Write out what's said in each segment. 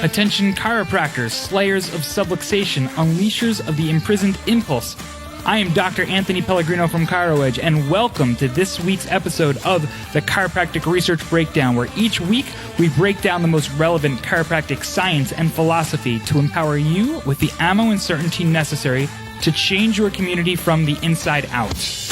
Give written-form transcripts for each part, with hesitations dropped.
Attention chiropractors, slayers of subluxation, unleashers of the imprisoned impulse. I am Dr. Anthony Pellegrino from ChiroEdge, and welcome to this week's episode of the Chiropractic Research Breakdown, where each week we break down the most relevant chiropractic science and philosophy to empower you with the ammo and certainty necessary to change your community from the inside out.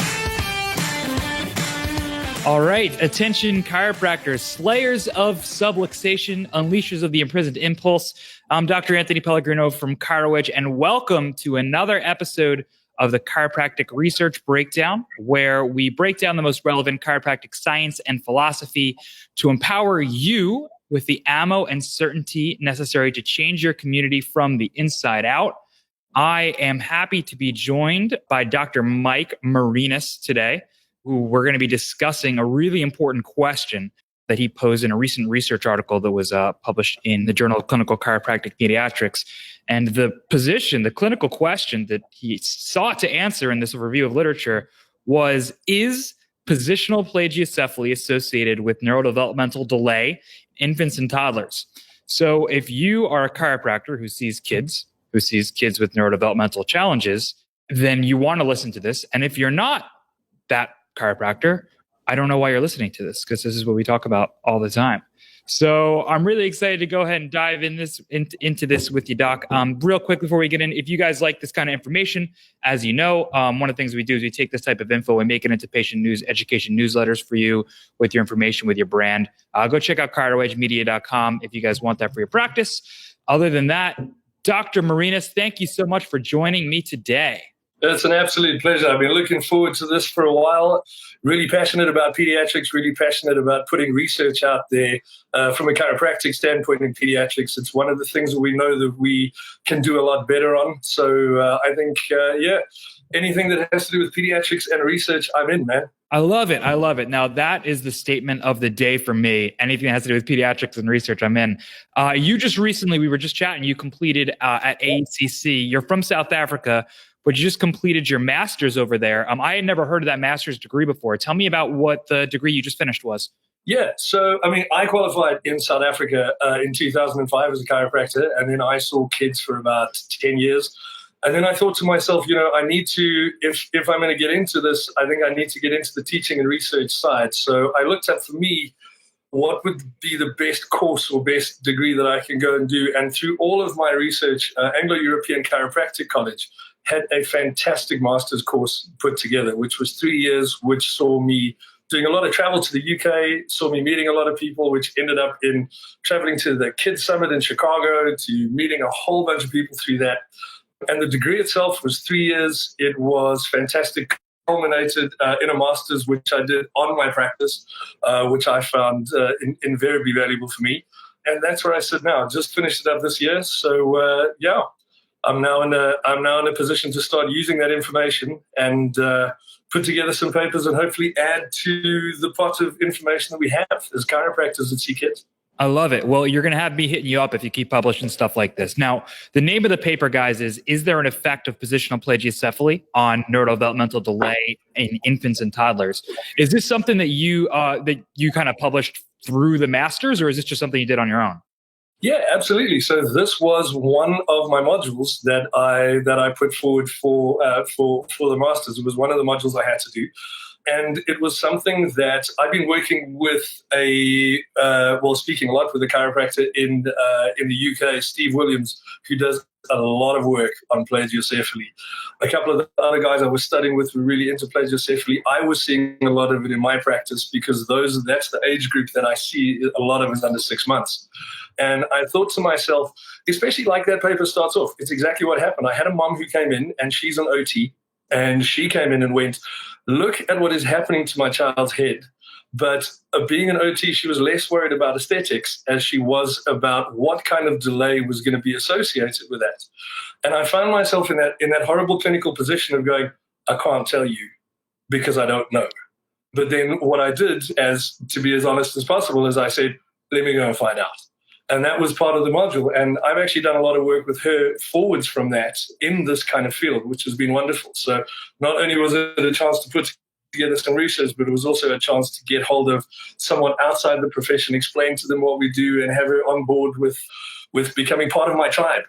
All right, attention chiropractors, slayers of subluxation, unleashers of the imprisoned impulse. I'm Dr. Anthony Pellegrino from ChiroEdge, and welcome to another episode of the Chiropractic Research Breakdown, where we break down the most relevant chiropractic science and philosophy to empower you with the ammo and certainty necessary to change your community from the inside out. I am happy to be joined by Dr. Mike Marinus today, who we're going to be discussing a really important question that he posed in a recent research article that was published in the Journal of Clinical Chiropractic Pediatrics. And the clinical question that he sought to answer in this review of literature was, is positional plagiocephaly associated with neurodevelopmental delay in infants and toddlers? So if you are a chiropractor who sees kids with neurodevelopmental challenges, then you want to listen to this. And if you're not that chiropractor, I don't know why you're listening to this, because this is what we talk about all the time. So I'm really excited to go ahead and dive into this with you, Doc. Real quick before we get in, if you guys like this kind of information, as you know, one of the things we do is we take this type of info and make it into patient news, education newsletters for you with your information, with your brand. Go check out chiroedgemedia.com if you guys want that for your practice. Other than that, Dr. Marinus, thank you so much for joining me today. It's an absolute pleasure. I've been looking forward to this for a while. Really passionate about pediatrics, really passionate about putting research out there from a chiropractic standpoint in pediatrics. It's one of the things that we know that we can do a lot better on. So I think, anything that has to do with pediatrics and research, I'm in, man. I love it. I love it. Now, that is the statement of the day for me. Anything that has to do with pediatrics and research, I'm in. You just recently, we were just chatting, you completed at AECC. You're from South Africa, but you just completed your master's over there. I had never heard of that master's degree before. Tell me about what the degree you just finished was. Yeah, so, I qualified in South Africa in 2005 as a chiropractor, and then I saw kids for about 10 years. And then I thought to myself, I need to, if I'm going to get into this, I think I need to get into the teaching and research side. So I looked at, for me, what would be the best course or best degree that I can go and do. And through all of my research, Anglo-European Chiropractic College had a fantastic master's course put together, which was 3 years, which saw me doing a lot of travel to the UK, saw me meeting a lot of people, which ended up in traveling to the Kids Summit in Chicago, to meeting a whole bunch of people through that. And the degree itself was 3 years. It was fantastic, culminated in a master's, which I did on my practice, which I found invariably valuable for me. And that's where I sit now. Just finished it up this year. So, I'm now in a position to start using that information and put together some papers and hopefully add to the pot of information that we have as chiropractors that see kids. I love it. Well, you're going to have me hitting you up if you keep publishing stuff like this. Now, the name of the paper, guys, is there an effect of positional plagiocephaly on neurodevelopmental delay in infants and toddlers? Is this something that you kind of published through the masters, or is this just something you did on your own? Yeah, absolutely. So this was one of my modules that I put forward for the masters. It was one of the modules I had to do. And it was something that I've been working with speaking a lot with a chiropractor in the UK, Steve Williams, who does a lot of work on plagiocephaly. A couple of the other guys I was studying with were really into plagiocephaly. I was seeing a lot of it in my practice because that's the age group that I see a lot of is under 6 months. And I thought to myself, especially like that paper starts off, it's exactly what happened. I had a mom who came in, and she's an OT, and she came in and went, look at what is happening to my child's head. But being an OT, she was less worried about aesthetics as she was about what kind of delay was going to be associated with that. And I found myself in that horrible clinical position of going, I can't tell you because I don't know. But then what I did, to be as honest as possible, is I said, let me go and find out. And that was part of the module. And I've actually done a lot of work with her forwards from that in this kind of field, which has been wonderful. So not only was it a chance to put together some research, but it was also a chance to get hold of someone outside the profession, explain to them what we do, and have her on board with with becoming part of my tribe,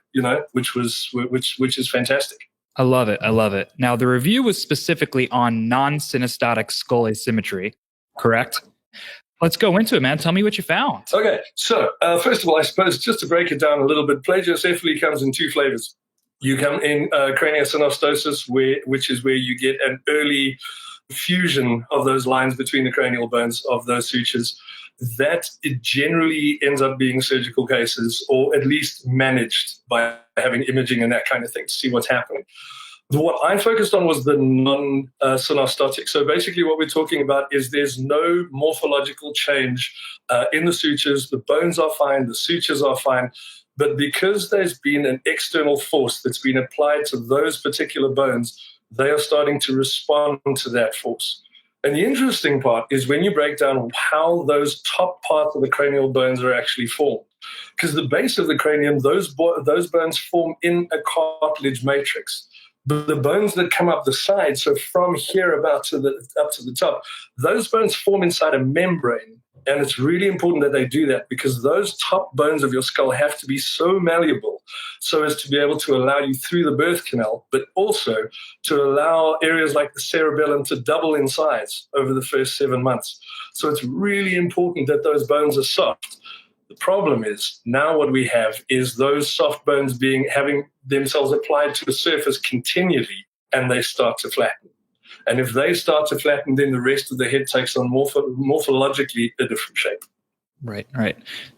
which is fantastic. I love it. I love it. Now, the review was specifically on non-synesthetic skull asymmetry, correct? Let's go into it, man. Tell me what you found. Okay, so first of all, I suppose just to break it down a little bit, plagiocephaly comes in two flavors. You come in craniosynostosis, which is where you get an early fusion of those lines between the cranial bones of those sutures. That it generally ends up being surgical cases, or at least managed by having imaging and that kind of thing to see what's happening. What I focused on was the non-synostotic. So basically what we're talking about is there's no morphological change in the sutures. The bones are fine, the sutures are fine, but because there's been an external force that's been applied to those particular bones, they are starting to respond to that force. And the interesting part is when you break down how those top parts of the cranial bones are actually formed. Because the base of the cranium, those bones form in a cartilage matrix. But the bones that come up the side, so from here up to the top, those bones form inside a membrane. And it's really important that they do that because those top bones of your skull have to be so malleable so as to be able to allow you through the birth canal, but also to allow areas like the cerebellum to double in size over the first 7 months. So it's really important that those bones are soft. The problem is now what we have is those soft bones having themselves applied to the surface continually, and they start to flatten. And if they start to flatten, then the rest of the head takes on morphologically a different shape. Right.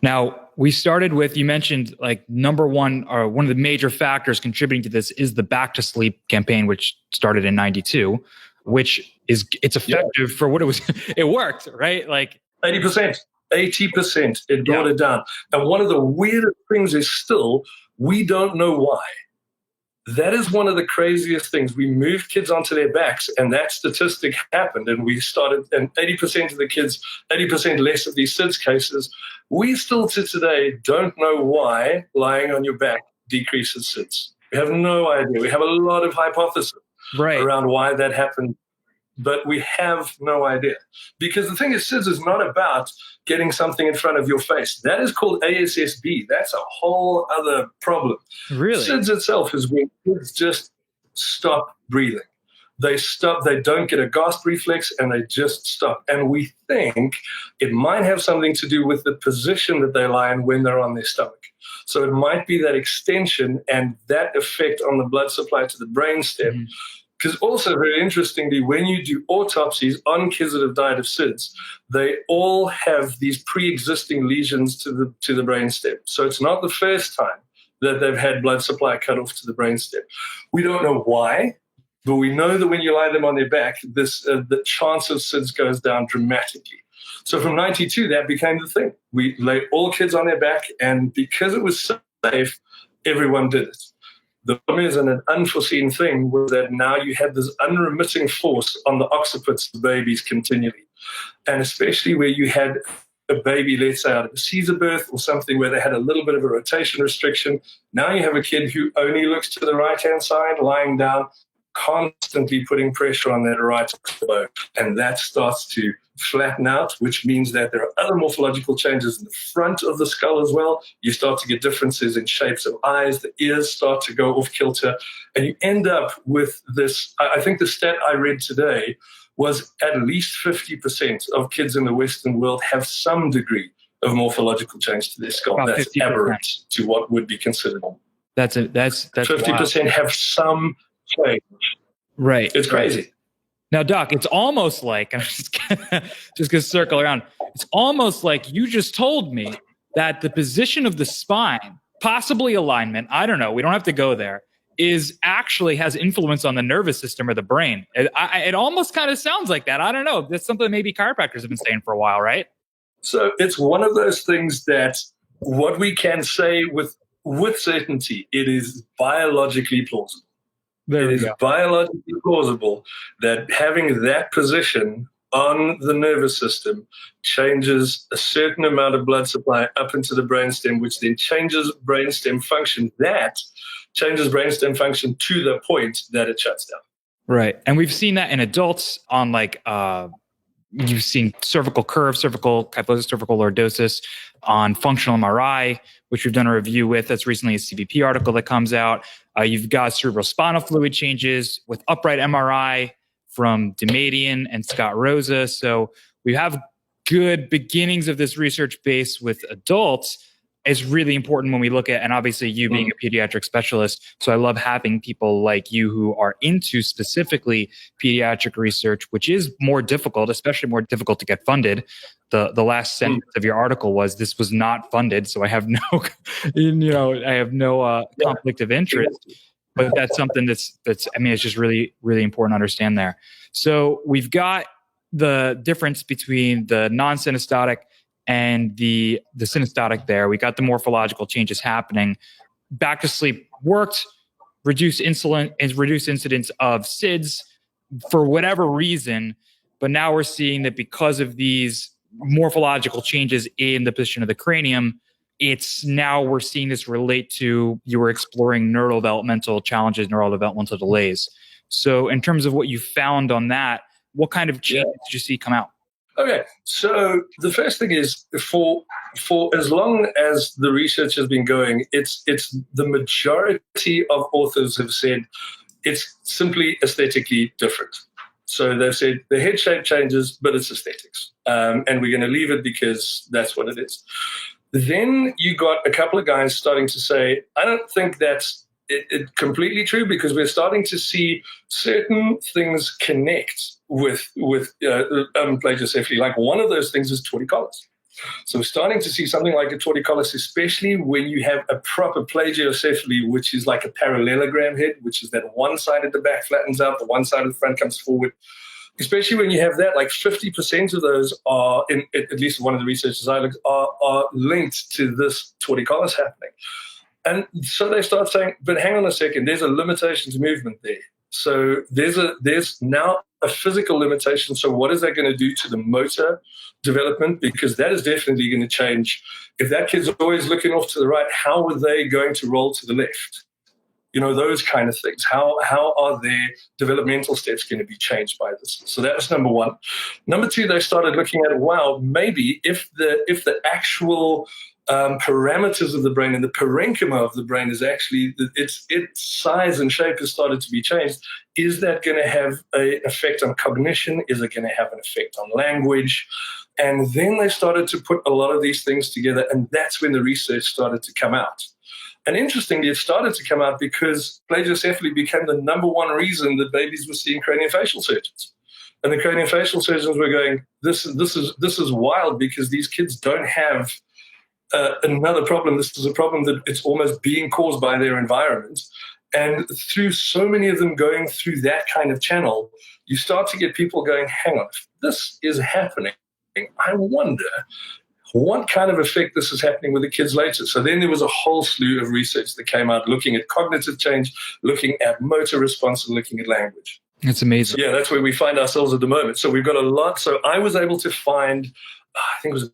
Now, we started with, you mentioned like number one, or one of the major factors contributing to this is the Back to Sleep campaign, which started in 92, which it's effective for what it was. It worked, right? Like 80%, it brought it down. And one of the weirdest things is still, we don't know why. That is one of the craziest things. We moved kids onto their backs, and that statistic happened. And we started, and 80% of the kids, 80% less of these SIDS cases. We still to today don't know why lying on your back decreases SIDS. We have no idea. We have a lot of hypotheses around why that happened, but we have no idea. Because the thing is, SIDS is not about getting something in front of your face. That is called ASSB. That's a whole other problem. Really? SIDS itself is when kids just stop breathing. They stop, they don't get a gasp reflex, and they just stop. And we think it might have something to do with the position that they lie in when they're on their stomach. So it might be that extension and that effect on the blood supply to the brainstem. Mm-hmm. Because also, very interestingly, when you do autopsies on kids that have died of SIDS, they all have these pre-existing lesions to the brainstem. So it's not the first time that they've had blood supply cut off to the brainstem. We don't know why, but we know that when you lie them on their back, the chance of SIDS goes down dramatically. So from 92, that became the thing. We lay all kids on their back, and because it was safe, everyone did it. The problem is, and an unforeseen thing, was that now you had this unremitting force on the occipits of babies continually. And especially where you had a baby, let's say, out of a Caesar birth or something where they had a little bit of a rotation restriction. Now you have a kid who only looks to the right-hand side, lying down, constantly putting pressure on that right bone. And that starts to flatten out, which means that there are other morphological changes in the front of the skull as well. You start to get differences in shapes of eyes, the ears start to go off kilter, and you end up with this. I think the stat I read today was at least 50% of kids in the Western world have some degree of morphological change to their skull. About that's 50%. Aberrant to what would be considered. That's 50% wild. have some change. Right. It's crazy. Now, Doc, it's almost like, I'm just gonna circle around. It's almost like you just told me that the position of the spine, possibly alignment, I don't know, we don't have to go there, is actually has influence on the nervous system or the brain. It almost kind of sounds like that. I don't know. That's something maybe chiropractors have been saying for a while, right? So it's one of those things that what we can say with certainty, it is biologically plausible. It is biologically plausible that having that position on the nervous system changes a certain amount of blood supply up into the brainstem, which then changes brainstem function. That changes brainstem function to the point that it shuts down. Right. And we've seen that in adults on like You've seen cervical curve, cervical kyphosis, cervical lordosis on functional MRI, which we've done a review with. That's recently a CBP article that comes out. You've got cerebrospinal fluid changes with upright MRI from Demadian and Scott Rosa. So we have good beginnings of this research base with adults. Is really important when we look at, and obviously you being a pediatric specialist. So I love having people like you who are into specifically pediatric research, which is more difficult, especially more difficult to get funded. The last sentence of your article was, "This was not funded." So I have no, conflict of interest, but that's something that's, it's just really, really important to understand there. So we've got the difference between the non-synesthetic and the synesthetic there. We got the morphological changes happening. Back to sleep worked, reduced incidence of SIDS for whatever reason. But now we're seeing that because of these morphological changes in the position of the cranium, we're seeing this relate to, you were exploring neurodevelopmental challenges, neurodevelopmental delays. So in terms of what you found on that, what kind of changes did you see come out? Okay, so the first thing is, for as long as the research has been going, it's the majority of authors have said it's simply aesthetically different. So they've said the head shape changes, but it's aesthetics, and we're going to leave it because that's what it is. Then you got a couple of guys starting to say, I don't think that's it completely true, because we're starting to see certain things connect with plagiocephaly. Like one of those things is torticollis. So we're starting to see something like a torticollis, especially when you have a proper plagiocephaly, which is like a parallelogram head, which is that one side at the back flattens out, the one side of the front comes forward. Especially when you have that, like 50% of those are, in at least one of the researchers I looked, are linked to this torticollis happening. And so they start saying, but hang on a second, there's a limitation to movement there. So there's now a physical limitation. So what is that going to do to the motor development? Because that is definitely going to change. If that kid's always looking off to the right, how are they going to roll to the left? Those kind of things. How are their developmental steps going to be changed by this? So that was number one. Number two, they started looking at, wow, maybe if the actual parameters of the brain and the parenchyma of the brain is actually, its size and shape has started to be changed, is that going to have an effect on cognition? Is it going to have an effect on language? And then they started to put a lot of these things together, and that's when the research started to come out. And interestingly, it started to come out because plagiocephaly became the number one reason that babies were seeing craniofacial surgeons. And the craniofacial surgeons were going, this is wild, because these kids don't have another problem. This is a problem that it's almost being caused by their environment. And through so many of them going through that kind of channel, you start to get people going, hang on, if this is happening, I wonder what kind of effect this is happening with the kids later. So then there was a whole slew of research that came out looking at cognitive change, looking at motor response, and looking at language. That's amazing. So yeah, that's where we find ourselves at the moment. So we've got a lot. So I was able to find, I think it was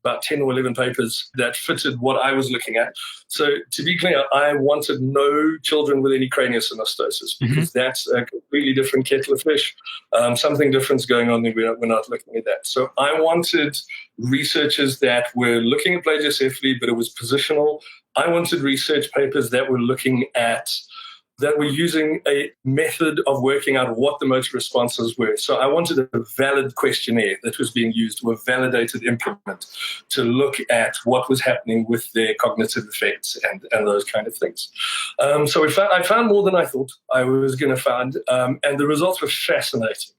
about 10 or 11 papers that fitted what I was looking at. So to be clear, I wanted no children with any craniosynostosis, because that's a completely different kettle of fish. Something different's going on, and we're not looking at that. So I wanted researchers that were looking at plagiocephaly, but it was positional. I wanted research papers that were looking at, that were using a method of working out what the motor responses were. So I wanted a valid questionnaire that was being used, or a validated implement, to look at what was happening with their cognitive effects and those kind of things. So I found more than I thought I was going to find, and the results were fascinating.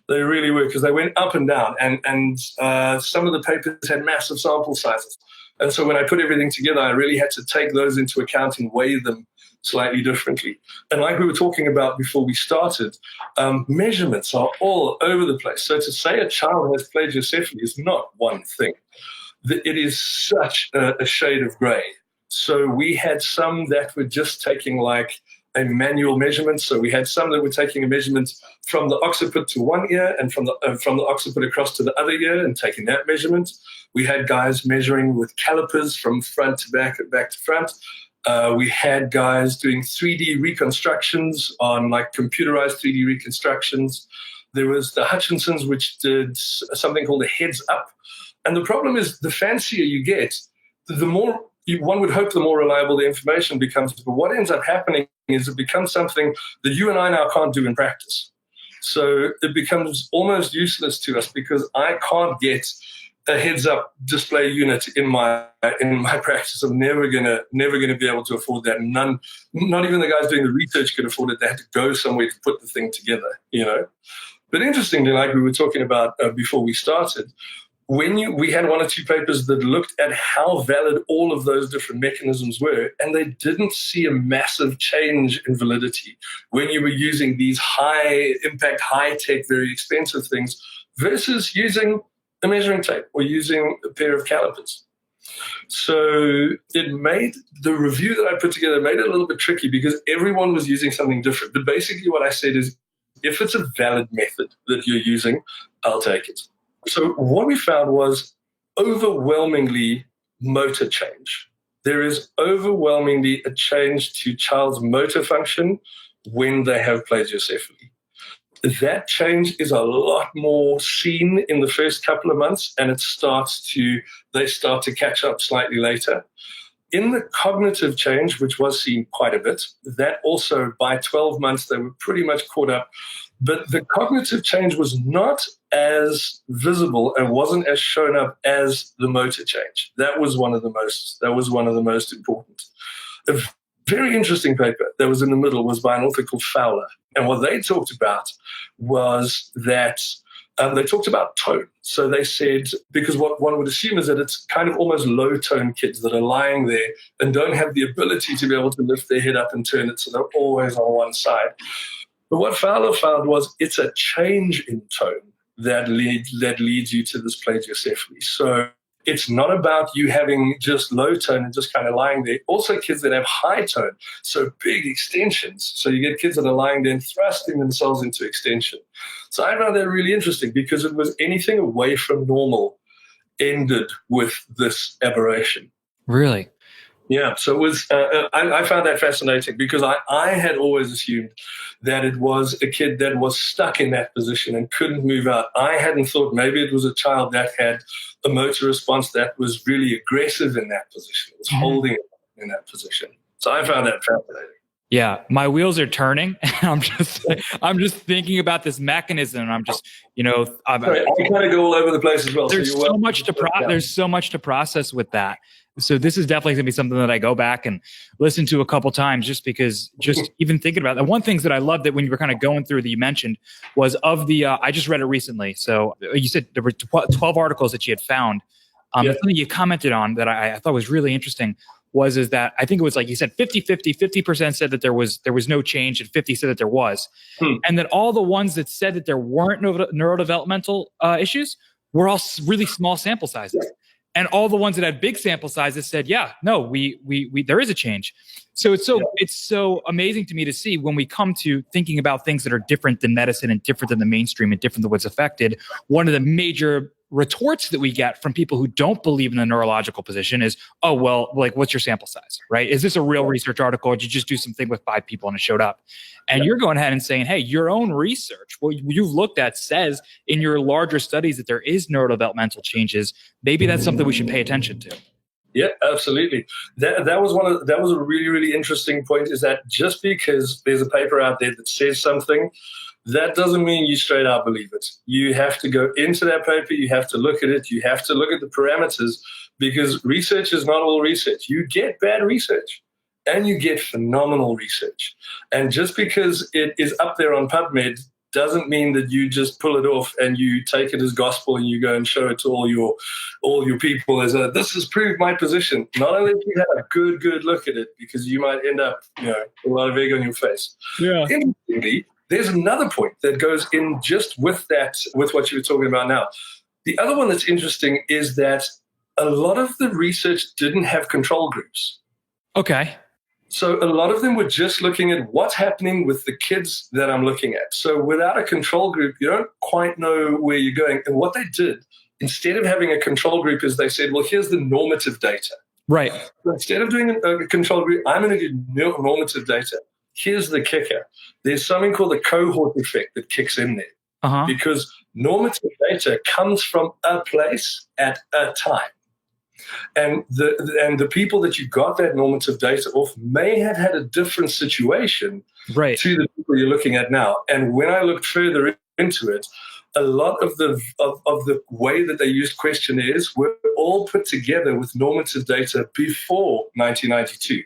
They really were, because they went up and down, and some of the papers had massive sample sizes. And so when I put everything together, I really had to take those into account and weigh them slightly differently. And like we were talking about before we started, measurements are all over the place. So to say a child has plagiocephaly is not one thing. It is such a shade of gray. So we had some that were just taking like a manual measurement. So we had some that were taking a measurement from the occiput to one ear, and from the occiput across to the other ear, and taking that measurement. We had guys measuring with calipers from front to back and back to front. We had guys doing 3D reconstructions on, like, computerized 3D reconstructions. There was the Hutchinsons, which did something called a heads up. And the problem is, the fancier you get, the more one would hope the more reliable the information becomes. But what ends up happening is it becomes something that you and I now can't do in practice. So it becomes almost useless to us because I can't get a heads-up display unit in my practice. I'm never gonna be able to afford that. Not even the guys doing the research could afford it. They had to go somewhere to put the thing together, But interestingly, like we were talking about before we started, we had one or two papers that looked at how valid all of those different mechanisms were, and they didn't see a massive change in validity when you were using these high-impact, high-tech, very expensive things versus using a measuring tape or using a pair of calipers. So it made the review that I put together made it a little bit tricky because everyone was using something different. But basically what I said is, if it's a valid method that you're using, I'll take it. So what we found was overwhelmingly motor change. There is overwhelmingly a change to child's motor function when they have plagiocephaly. That change is a lot more seen in the first couple of months, and they start to catch up slightly later. In the cognitive change, which was seen quite a bit, that also by 12 months, they were pretty much caught up. But the cognitive change was not as visible and wasn't as shown up as the motor change. That was one of the most important. A very interesting paper that was in the middle was by an author called Fowler. And what they talked about was that they talked about tone. So they said, because what one would assume is that it's kind of almost low-tone kids that are lying there and don't have the ability to be able to lift their head up and turn it, so they're always on one side. But what Fowler found was it's a change in tone that leads you to this plagiocephaly. So it's not about you having just low tone and just kind of lying there. Also kids that have high tone, so big extensions. So you get kids that are lying there and thrusting themselves into extension. So I found that really interesting because it was anything away from normal ended with this aberration. Really? Yeah, so it was. I found that fascinating because I had always assumed that it was a kid that was stuck in that position and couldn't move out. I hadn't thought maybe it was a child that had a motor response that was really aggressive in that position. It was holding it in that position. So I found that fascinating. Yeah, my wheels are turning. I'm just thinking about this mechanism. And I'm just, I'm kind of go all over the place as well. There's so much to process with that. So this is definitely going to be something that I go back and listen to a couple times just because even thinking about it. And one thing that I loved that when you were kind of going through that you mentioned was of the, I just read it recently. So you said there were 12 articles that you had found. Something you commented on that I thought was really interesting is that I think it was like you said 50% said that there was no change and 50 said that there was. And that all the ones that said that there weren't neurodevelopmental issues were all really small sample sizes. And all the ones that had big sample sizes said, we there is a change. So it's so amazing to me to see when we come to thinking about things that are different than medicine and different than the mainstream and different than what's affected. One of the major retorts that we get from people who don't believe in the neurological position is, oh, well, like, what's your sample size, right? Is this a real research article or did you just do something with 5 people and it showed up? And you're going ahead and saying, hey, your own research, what you've looked at says in your larger studies that there is neurodevelopmental changes. Maybe that's something we should pay attention to. Yeah, absolutely. That was a really, really interesting point, is that just because there's a paper out there that says something, that doesn't mean you straight out believe it. You have to go into that paper, you have to look at it, you have to look at the parameters, because research is not all research. You get bad research and you get phenomenal research. And just because it is up there on PubMed doesn't mean that you just pull it off and you take it as gospel and you go and show it to all your people as this has proved my position. Not only do you have a good look at it, because you might end up, a lot of egg on your face. Yeah. Interestingly, there's another point that goes in just with that, with what you were talking about now. The other one that's interesting is that a lot of the research didn't have control groups. Okay. So a lot of them were just looking at what's happening with the kids that I'm looking at. So without a control group, you don't quite know where you're going. And what they did, instead of having a control group, is they said, well, here's the normative data. Right. So instead of doing a control group, I'm going to do normative data. Here's the kicker. There's something called the cohort effect that kicks in there. Uh-huh. because normative data comes from a place at a time. And the people that you got that normative data off may have had a different situation Right. to the people you're looking at now. And when I looked further into it, a lot of the way that they used questionnaires were all put together with normative data before 1992.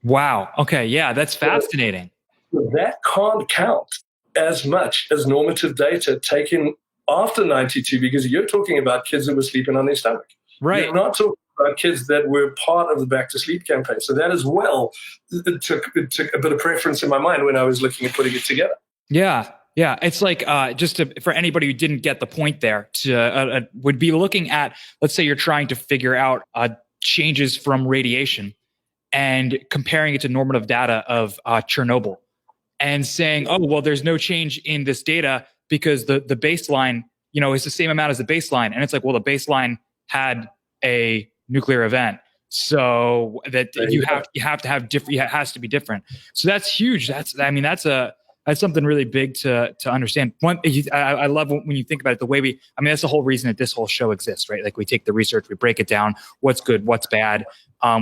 Wow. Okay. Yeah, that's fascinating. So that can't count as much as normative data taken after 92, because you're talking about kids that were sleeping on their stomach. Right. You're not talking about kids that were part of the Back to Sleep campaign. So that as well, it took a bit of preference in my mind when I was looking at putting it together. Yeah. Yeah. It's like, for anybody who didn't get the point there, would be looking at, let's say you're trying to figure out changes from radiation and comparing it to normative data of Chernobyl and saying, oh, well, there's no change in this data because the baseline, is the same amount as the baseline. And it's like, well, the baseline had a nuclear event. So that you have to have different, it has to be different. So that's huge. That's something really big to understand. I love when you think about it, the way that's the whole reason that this whole show exists, right? Like we take the research, we break it down, what's good, what's bad.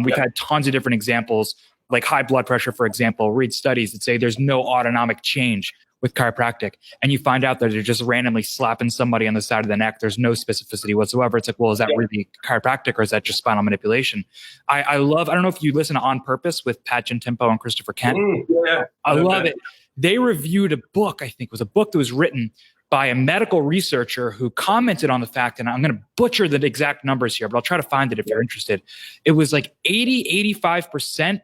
We've had tons of different examples, like high blood pressure, for example. Read studies that say there's no autonomic change with chiropractic, and you find out that they're just randomly slapping somebody on the side of the neck. There's no specificity whatsoever. It's like, well, is that really chiropractic or is that just spinal manipulation? I don't know if you listen to On Purpose with Pat Gentempo and Christopher Kent. I love it. They reviewed a book, I think it was a book that was written by a medical researcher who commented on the fact, and I'm going to butcher the exact numbers here, but I'll try to find it if you're interested. It was like 85%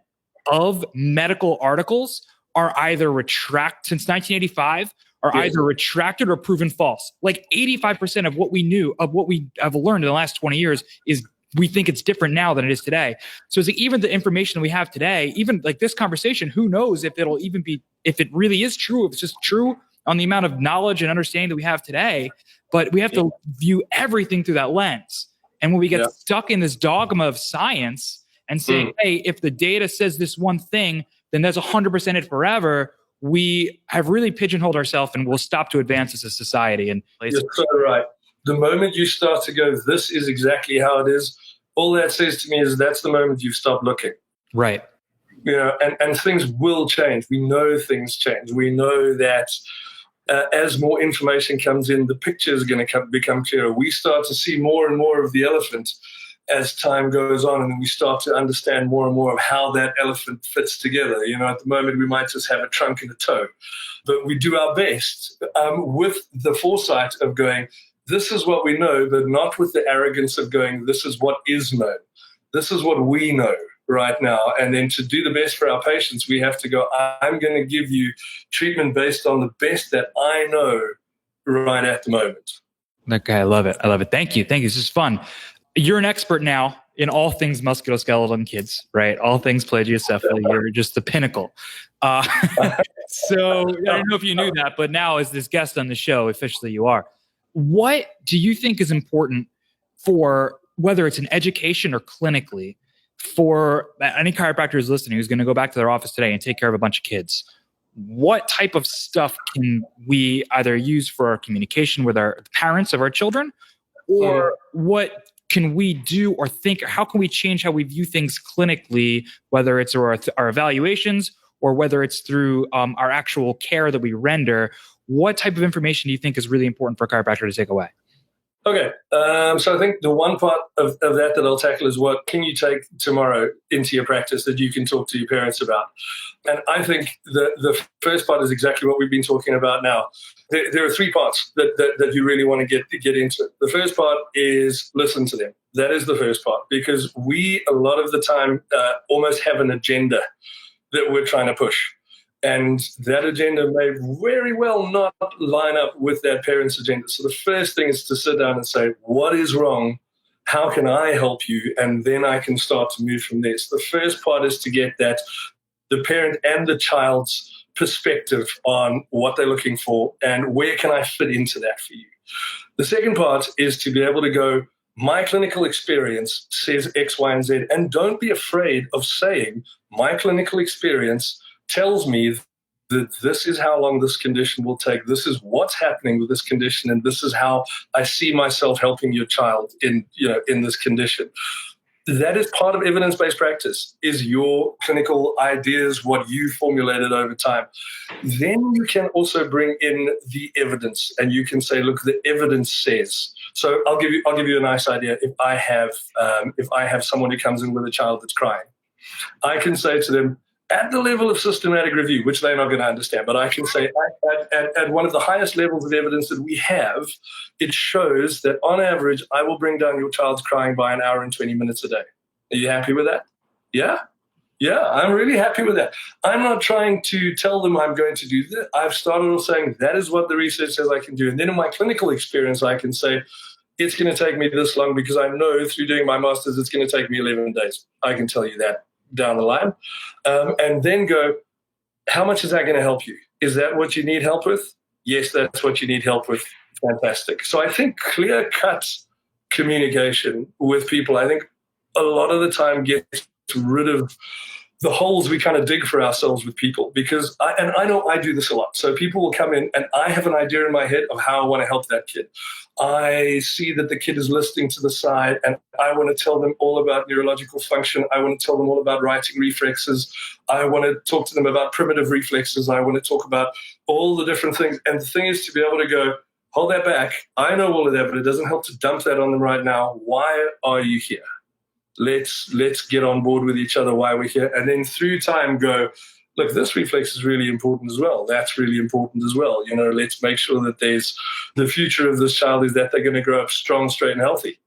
of medical articles are either since 1985, are either retracted or proven false. Like 85% of what we have learned in the last 20 years is we think it's different now than it is today. So it's like even the information that we have today, even like this conversation, who knows if it really is true, if it's just true on the amount of knowledge and understanding that we have today. But we have to view everything through that lens. And when we get stuck in this dogma of science and saying, hey, if the data says this one thing, then that's 100% it forever, we have really pigeonholed ourselves and we'll stop to advance as a society. And you're so right. The moment you start to go, this is exactly how it is, all that says to me is that's the moment you've stopped looking. Right. And things will change. We know things change. We know that as more information comes in, the picture is going to become clearer. We start to see more and more of the elephant as time goes on, and we start to understand more and more of how that elephant fits together. At the moment, we might just have a trunk and a toe, but we do our best with the foresight of going, this is what we know, but not with the arrogance of going, this is what is known. This is what we know right now. And then to do the best for our patients, we have to go, I'm going to give you treatment based on the best that I know right at the moment. Okay, I love it. Thank you. This is fun. You're an expert now in all things musculoskeletal in kids, right? All things plagiocephaly. You're just the pinnacle. So I don't know if you knew that, but now as this guest on the show, officially you are. What do you think is important for, whether it's in education or clinically, for any chiropractor who's listening who's going to go back to their office today and take care of a bunch of kids? What type of stuff can we either use for our communication with our parents of our children, or what can we do or think, or how can we change how we view things clinically, whether it's our evaluations or whether it's through our actual care that we render? What type of information do you think is really important for a chiropractor to take away? Okay. So I think the one part of that I'll tackle is what can you take tomorrow into your practice that you can talk to your parents about? And I think the first part is exactly what we've been talking about now. There are three parts that you really want to get into. The first part is listen to them. That is the first part, because we, a lot of the time, almost have an agenda that we're trying to push. And that agenda may very well not line up with that parent's agenda. So the first thing is to sit down and say, what is wrong? How can I help you? And then I can start to move from there. So the first part is to get that the parent and the child's perspective on what they're looking for and where can I fit into that for you. The second part is to be able to go, my clinical experience says X, Y, and Z. And don't be afraid of saying my clinical experience tells me that this is how long this condition will take. This is what's happening with this condition, and this is how I see myself helping your child in this condition. That is part of evidence-based practice, is your clinical ideas, what you formulated over time. Then you can also bring in the evidence, and you can say, look, the evidence says. So I'll give you a nice idea. If I have someone who comes in with a child that's crying, I can say to them, at the level of systematic review, which they're not going to understand, but I can say at one of the highest levels of evidence that we have, it shows that on average, I will bring down your child's crying by an hour and 20 minutes a day. Are you happy with that? Yeah? Yeah, I'm really happy with that. I'm not trying to tell them I'm going to do that. I've started off saying that is what the research says I can do. And then in my clinical experience, I can say, it's going to take me this long because I know through doing my master's, it's going to take me 11 days. I can tell you that down the line. And then go, how much is that going to help you? Is that what you need help with? Yes, that's what you need help with. Fantastic. So I think clear-cut communication with people, I think a lot of the time gets rid of the holes we kind of dig for ourselves with people, because I know I do this a lot. So people will come in and I have an idea in my head of how I want to help that kid. I see that the kid is listening to the side and I want to tell them all about neurological function. I want to tell them all about writing reflexes. I want to talk to them about primitive reflexes. I want to talk about all the different things. And the thing is to be able to go, hold that back. I know all of that, but it doesn't help to dump that on them right now. Why are you here? Let's get on board with each other while we're here. And then through time go, look, this reflex is really important as well. That's really important as well. Let's make sure that there's the future of this child is that they're going to grow up strong, straight, and healthy,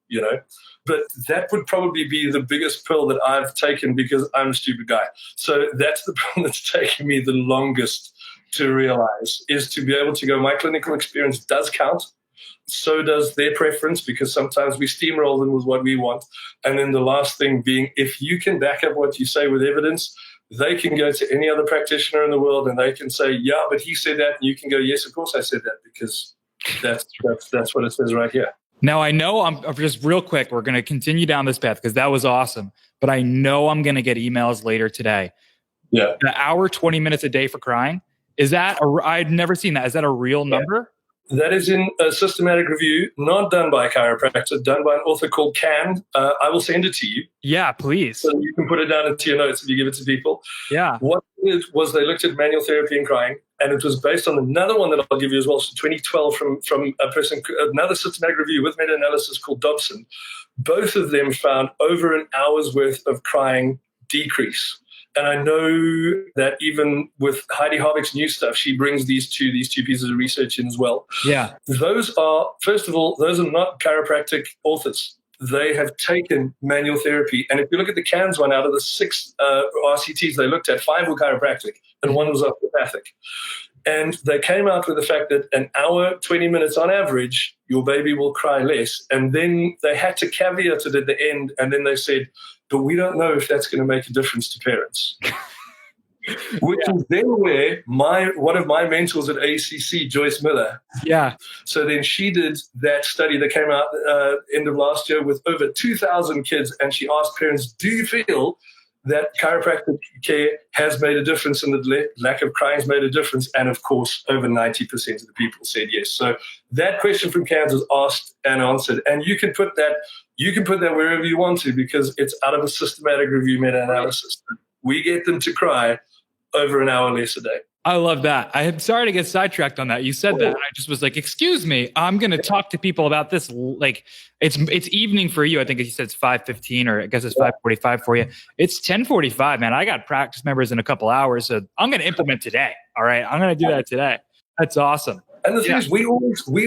But that would probably be the biggest pill that I've taken because I'm a stupid guy. So that's the pill that's taken me the longest to realize, is to be able to go, my clinical experience does count. So does their preference, because sometimes we steamroll them with what we want. And then the last thing being, if you can back up what you say with evidence, they can go to any other practitioner in the world and they can say, yeah, but he said that. And you can go, yes, of course I said that, because that's what it says right here. Now, I know I'm just real quick, we're going to continue down this path because that was awesome. But I know I'm going to get emails later today. Yeah. The hour, 20 minutes a day for crying. Is that, I'd never seen that. Is that a real number? That is in a systematic review, not done by a chiropractor, done by an author called Can. I will send it to you. Yeah, please. So you can put it down into your notes if you give it to people. Yeah. What it was, they looked at manual therapy and crying, and it was based on another one that I'll give you as well, so 2012 from a person, another systematic review with meta-analysis called Dobson. Both of them found over an hour's worth of crying decrease. And I know that even with Heidi Harvick's new stuff, she brings these two pieces of research in as well. Yeah. Those are, first of all, those are not chiropractic authors. They have taken manual therapy. And if you look at the CANS one, out of the 6 RCTs they looked at, 5 were chiropractic and 1 was osteopathic. And they came out with the fact that an hour, 20 minutes on average, your baby will cry less. And then they had to caveat it at the end. And then they said, but we don't know if that's going to make a difference to parents. Which is then where one of my mentors at ACC, Joyce Miller. Yeah. So then she did that study that came out end of last year with over 2,000 kids. And she asked parents, do you feel that chiropractic care has made a difference and the lack of crying has made a difference? And of course, over 90% of the people said yes. So that question from Kansas asked and answered. And you can put that wherever you want to, because it's out of a systematic review meta-analysis. We get them to cry over an hour less a day. I love that. I'm sorry to get sidetracked on that. You said that. And I just was like, excuse me, I'm going to talk to people about this. Like it's evening for you. I think you said it's 5:15, or I guess it's 5:45 for you. It's 10:45, man. I got practice members in a couple hours. So I'm going to implement today. All right. I'm going to do that today. That's awesome. And the thing is, we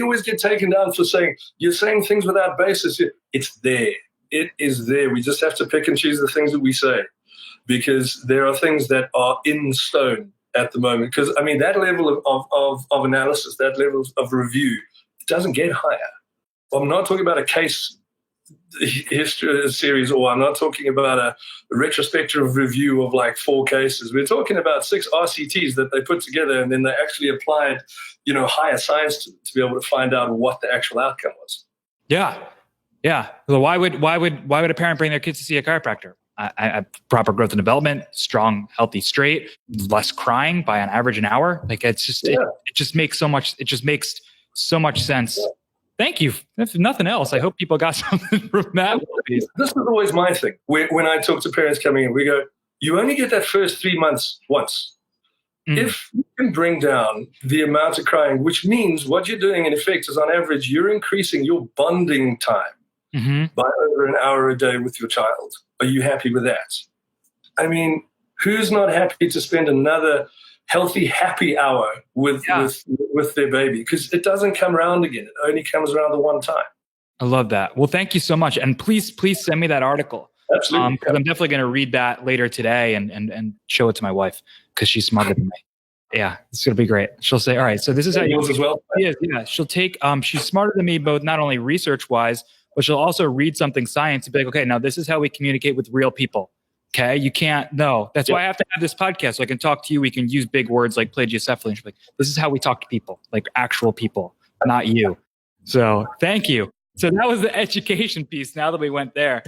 always get taken down for saying, you're saying things without basis. It's there. It is there. We just have to pick and choose the things that we say, because there are things that are in stone at the moment. Because, I mean, that level of analysis, that level of review, doesn't get higher. I'm not talking about a case history series, or I'm not talking about a retrospective review of like 4 cases. We're talking about 6 RCTs that they put together, and then they actually applied, higher science to be able to find out what the actual outcome was. Yeah. Yeah. So why would a parent bring their kids to see a chiropractor? proper growth and development, strong, healthy, straight, less crying by an average an hour. Like it just makes so much sense. Yeah. Thank you. If nothing else, I hope people got something from that. This is always my thing. When I talk to parents coming in, we go, you only get that first 3 months once. If you can bring down the amount of crying, which means what you're doing in effect is on average, you're increasing your bonding time by over an hour a day with your child. Are you happy with that? I mean, who's not happy to spend another healthy, happy hour with their baby? Because it doesn't come around again. It only comes around the one time. I love that. Well, thank you so much. And please send me that article. Absolutely. Because I'm definitely going to read that later today and show it to my wife because she's smarter than me. Yeah, it's going to be great. She'll say, all right, so this is how you as well. Yeah. She'll take, she's smarter than me, both not only research wise, but she'll also read something science and be like, okay, now this is how we communicate with real people. Okay. You can't, no, that's why I have to have this podcast. So I can talk to you. We can use big words like plagiocephaly. And she's like, this is how we talk to people, like actual people, not you. So thank you. So that was the education piece. Now that we went there,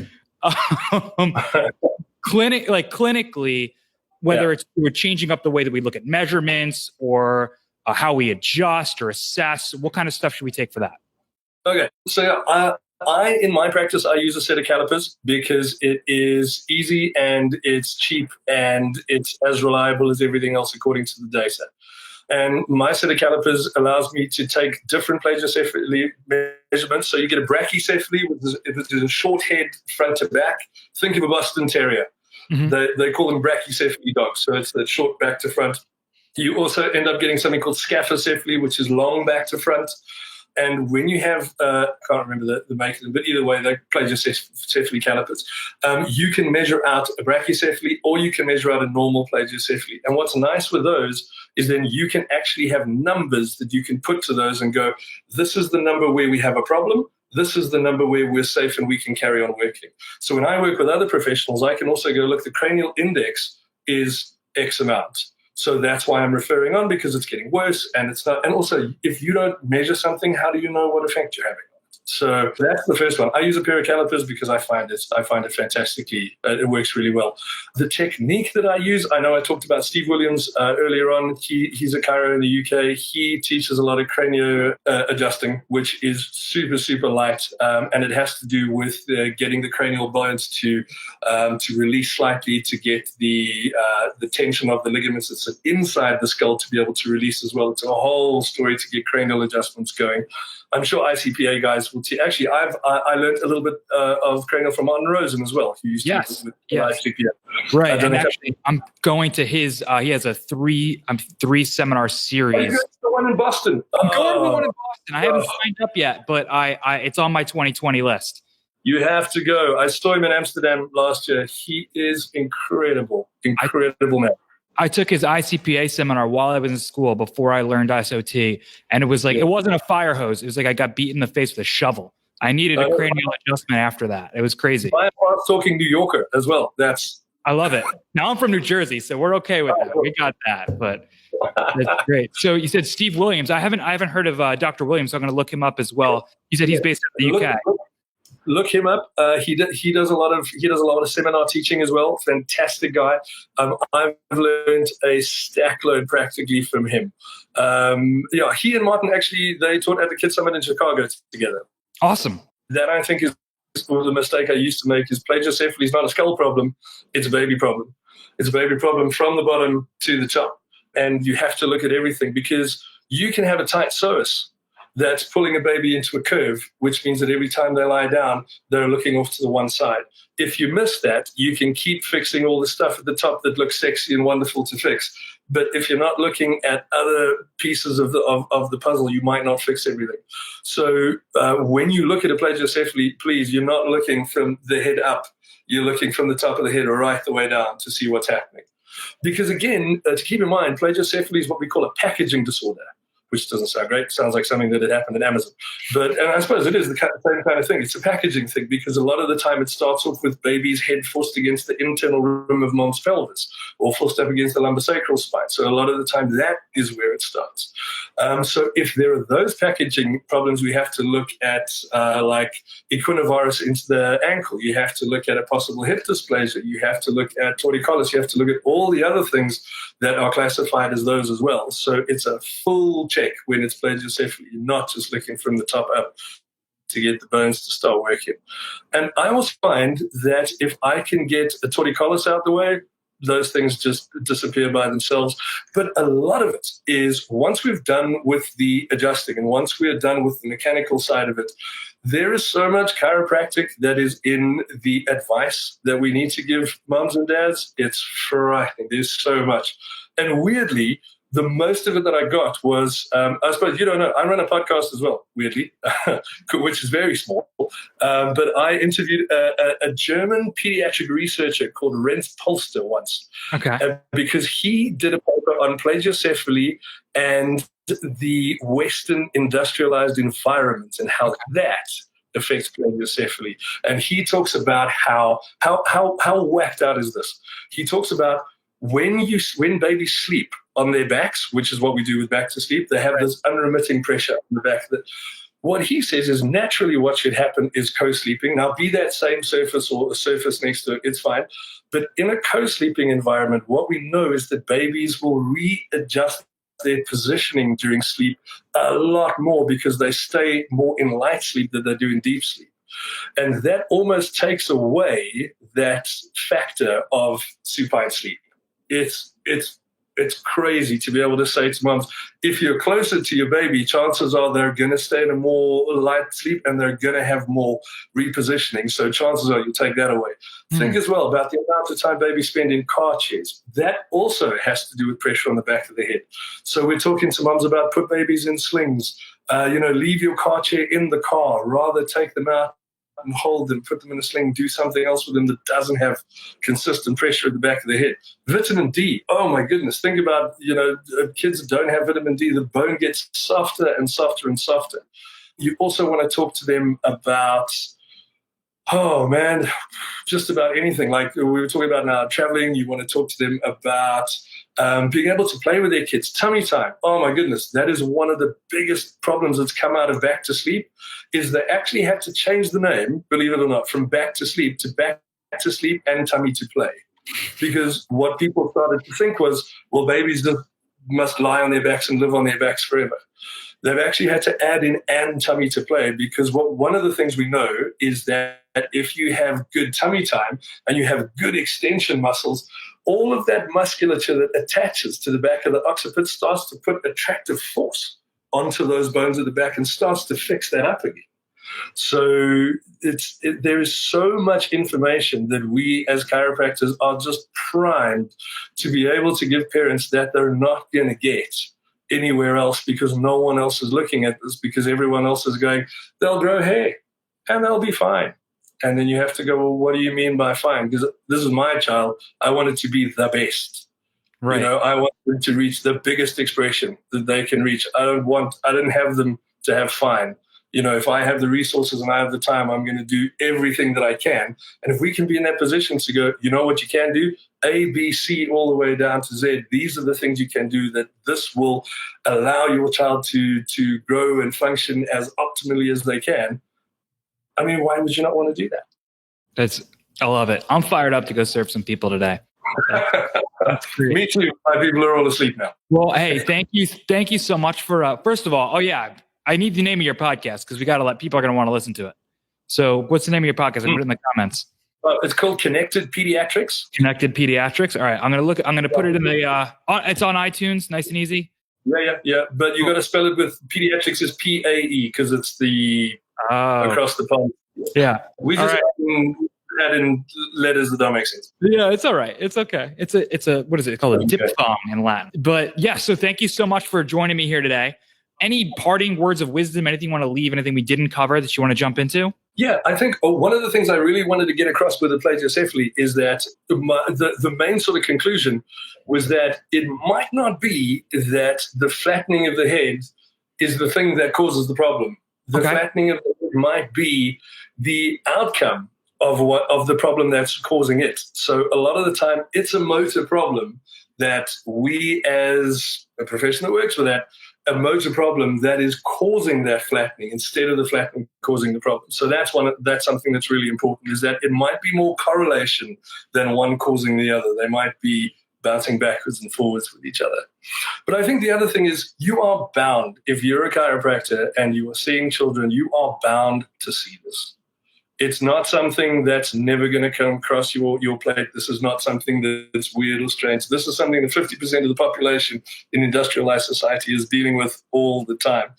clinically, whether it's we're changing up the way that we look at measurements or how we adjust or assess, what kind of stuff should we take for that? Okay. So I in my practice, I use a set of calipers because it is easy and it's cheap and it's as reliable as everything else according to the data. And my set of calipers allows me to take different plagiocephaly measurements. So you get a brachycephaly, which is a short head front to back. Think of a Boston Terrier. They call them brachycephaly dogs. So it's the short back to front. You also end up getting something called scaphocephaly, which is long back to front. And when you have, I can't remember the make of them, but either way, they're plagiocephaly calipers. You can measure out a brachycephaly or you can measure out a normal plagiocephaly. And what's nice with those is then you can actually have numbers that you can put to those and go, this is the number where we have a problem. This is the number where we're safe and we can carry on working. So when I work with other professionals, I can also go, look, the cranial index is X amount. So that's why I'm referring on, because it's getting worse and it's not. And also, if you don't measure something, how do you know what effect you're having on it? So that's the first one. I use a pair of calipers because I find it fantastically. It works really well. The technique that I use, I know I talked about Steve Williams earlier on. He's a chiro in the UK. He teaches a lot of cranio adjusting, which is super, super light. And it has to do with getting the cranial bones to release slightly to get the tension of the ligaments that sit inside the skull to be able to release as well. It's a whole story to get cranial adjustments going. I'm sure ICPA guys will actually, I learned a little bit of cranial from Martin Rosen as well. Who used to with ICPA. Right. And actually, I'm going to his, he has a three seminar series. The one in Boston. I'm going to the one in Boston. I haven't signed up yet, but it's on my 2020 list. You have to go. I saw him in Amsterdam last year. He is incredible man. I took his ICPA seminar while I was in school before I learned SOT. And it was like, it wasn't a fire hose. It was like I got beat in the face with a shovel. I needed a cranial adjustment after that. It was crazy. I'm talking New Yorker as well. I love it. Now I'm from New Jersey, so we're okay with that. We got that, but that's great. So you said Steve Williams. I haven't heard of Dr. Williams, so I'm going to look him up as well. You said he's based in the UK. Look him up. He does a lot of seminar teaching as well. Fantastic guy. I've learned a stack load practically from him. He and Martin actually they taught at the Kids Summit in Chicago together. Awesome. That I think is the mistake I used to make. Is plagiocephaly is not a skull problem; it's a baby problem. It's a baby problem from the bottom to the top, and you have to look at everything because you can have a tight psoas that's pulling a baby into a curve, which means that every time they lie down, they're looking off to the one side. If you miss that, you can keep fixing all the stuff at the top that looks sexy and wonderful to fix. But if you're not looking at other pieces of the puzzle, you might not fix everything. So when you look at a plagiocephaly, please, you're not looking from the head up. You're looking from the top of the head right the way down to see what's happening. Because again, to keep in mind, plagiocephaly is what we call a packaging disorder. which doesn't sound great. It sounds like something that had happened in Amazon. And I suppose it is the same kind of thing. It's a packaging thing, because a lot of the time it starts off with baby's head forced against the internal rim of mom's pelvis or forced up against the lumbosacral spine. So a lot of the time that is where it starts. So if there are those packaging problems, we have to look at like equinovarus into the ankle. You have to look at a possible hip dysplasia. You have to look at torticollis. You have to look at all the other things that are classified as those as well. So it's a full check when it's plagiocephaly. You're not just looking from the top up to get the bones to start working. And I also find that if I can get a torticollis out the way, those things just disappear by themselves. But a lot of it is, once we've done with the adjusting and once we're done with the mechanical side of it, there is so much chiropractic that is in the advice that we need to give moms and dads. It's frightening. There's so much. And weirdly, the most of it that I got was, I suppose you don't know, I run a podcast as well, weirdly, which is very small. But I interviewed a German pediatric researcher called Renz Polster once. Okay. Because he did a paper on plagiocephaly and the Western industrialized environment and how that affects plagiocephaly. And he talks about how whacked out is this? He talks about when babies sleep on their backs, which is what we do with back to sleep, they have this unremitting pressure on the back. What he says is naturally what should happen is co-sleeping. Now, be that same surface or a surface next to it, it's fine. But in a co-sleeping environment, what we know is that babies will readjust their positioning during sleep a lot more because they stay more in light sleep than they do in deep sleep. And that almost takes away that factor of supine sleep. It's crazy to be able to say to moms, if you're closer to your baby, chances are they're going to stay in a more light sleep and they're going to have more repositioning. So chances are you'll take that away. Think as well about the amount of time babies spend in car chairs. That also has to do with pressure on the back of the head. So we're talking to moms about put babies in slings, leave your car chair in the car, rather take them out and hold them, put them in a sling, do something else with them that doesn't have consistent pressure at the back of the head. Vitamin D, oh my goodness, think about, kids that don't have vitamin D, the bone gets softer and softer and softer. You also want to talk to them about, just about anything. Like we were talking about now, traveling, you want to talk to them about being able to play with their kids. Tummy time. Oh my goodness. That is one of the biggest problems that's come out of back to sleep, is they actually had to change the name, believe it or not, from back to sleep to back to sleep and tummy to play. Because what people started to think was, well, babies just must lie on their backs and live on their backs forever. They've actually had to add in and tummy to play, because one of the things we know is that if you have good tummy time and you have good extension muscles, all of that musculature that attaches to the back of the occiput starts to put attractive force onto those bones at the back and starts to fix that up again. So there is so much information that we as chiropractors are just primed to be able to give parents that they're not going to get anywhere else, because no one else is looking at this, because everyone else is going, they'll grow hair and they'll be fine. And then you have to go, well, what do you mean by fine? Because this is my child. I want it to be the best. Right. I want them to reach the biggest expression that they can reach. I didn't have them to have fine. If I have the resources and I have the time, I'm going to do everything that I can. And if we can be in that position to go, you know what you can do? A, B, C, all the way down to Z. These are the things you can do that this will allow your child to grow and function as optimally as they can. I mean, why would you not want to do that? I love it. I'm fired up to go serve some people today. That's great. Me too. My people are all asleep now. Well, hey, thank you so much for, first of all, I need the name of your podcast because we got to let people are going to want to listen to it. So what's the name of your podcast? I put it in the comments. It's called Connected Pediatrics. Connected Pediatrics. All right. I'm going to put it in the, it's on iTunes, nice and easy. Yeah. But you got to spell it with pediatrics is PAE because it's the across the pond. Yeah. We just add in letters that don't make sense. Yeah, it's all right. It's okay. It's a what is it called? A diphthong in Latin. But yeah, so thank you so much for joining me here today. Any parting words of wisdom, anything you want to leave, anything we didn't cover that you want to jump into? Yeah, I think one of the things I really wanted to get across with the plagiocephaly is that the main sort of conclusion was that it might not be that the flattening of the head is the thing that causes the problem. The flattening of the head might be the outcome of the problem that's causing it. So a lot of the time, it's a motor problem that we, as a profession that works with that, a motor problem that is causing that flattening instead of the flattening causing the problem. So that's something that's really important, is that it might be more correlation than one causing the other. They might be bouncing backwards and forwards with each other. But I think the other thing is, you are bound, if you're a chiropractor and you are seeing children, you are bound to see this. It's not something that's never going to come across your plate. This is not something that's weird or strange. This is something that 50% of the population in industrialized society is dealing with all the time.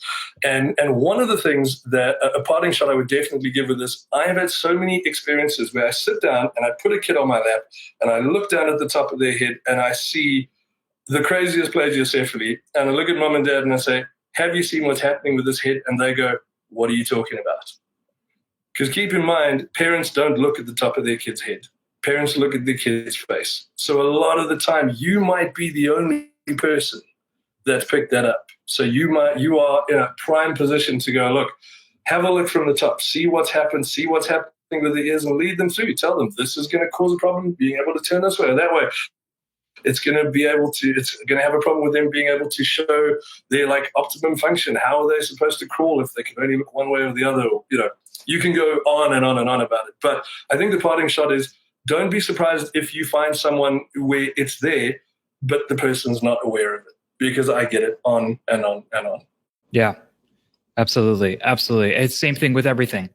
And one of the things that a parting shot I would definitely give with this, I have had so many experiences where I sit down and I put a kid on my lap and I look down at the top of their head and I see the craziest plagiocephaly, and I look at mom and dad and I say, have you seen what's happening with this head? And they go, what are you talking about? Because keep in mind, parents don't look at the top of their kid's head. Parents look at their kid's face. So a lot of the time, you might be the only person that's picked that up. So you are in a prime position to go, look, have a look from the top, see what's happened, see what's happening with the ears, and lead them through. Tell them this is going to cause a problem, being able to turn this way or that way. It's going to have a problem with them being able to show their optimum function. How are they supposed to crawl if they can only look one way or the other? Or, you can go on and on and on about it. But I think the parting shot is, don't be surprised if you find someone where it's there, but the person's not aware of it, because I get it on and on and on. Yeah, absolutely. Absolutely. It's the same thing with everything.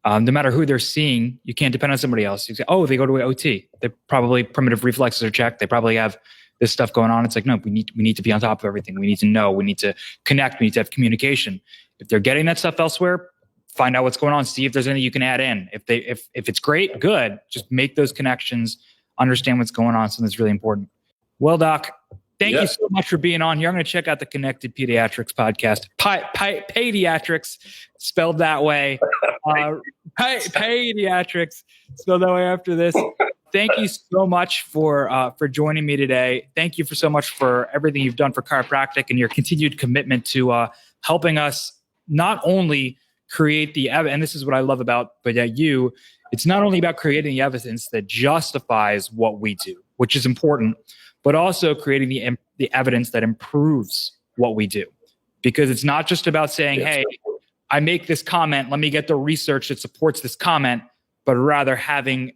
No matter who they're seeing, you can't depend on somebody else. You say, oh, they go to an OT. They're probably primitive reflexes are checked. They probably have this stuff going on. It's like, no, we need to be on top of everything. We need to know. We need to connect. We need to have communication. If they're getting that stuff elsewhere, find out what's going on. See if there's anything you can add in. If it's great, good. Just make those connections. Understand what's going on. So that's really important. Well, Doc, thank you so much for being on here. I'm going to check out the Connected Pediatrics podcast. Pediatrics, spelled that way. Pediatrics, spelled that way after this. Thank you so much for joining me today. Thank you so much for everything you've done for chiropractic and your continued commitment to helping us not only create the evidence, and this is what I love about you, it's not only about creating the evidence that justifies what we do, which is important, but also creating the evidence that improves what we do. Because it's not just about saying, hey, I make this comment, let me get the research that supports this comment, but rather having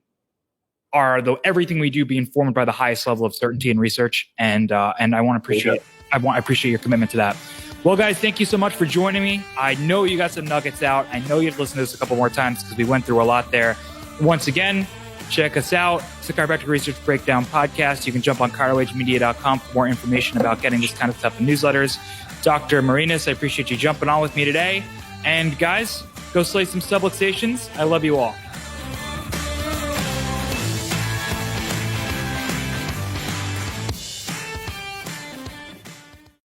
everything we do be informed by the highest level of certainty and research. And I appreciate your commitment to that. Well, guys, thank you so much for joining me. I know you got some nuggets out. I know you've listened to this a couple more times because we went through a lot there. Once again, check us out. It's the Chiropractic Research Breakdown Podcast. You can jump on chiroedgemedia.com for more information about getting this kind of stuff in newsletters. Dr. Marinus, I appreciate you jumping on with me today. And guys, go slay some subluxations. I love you all.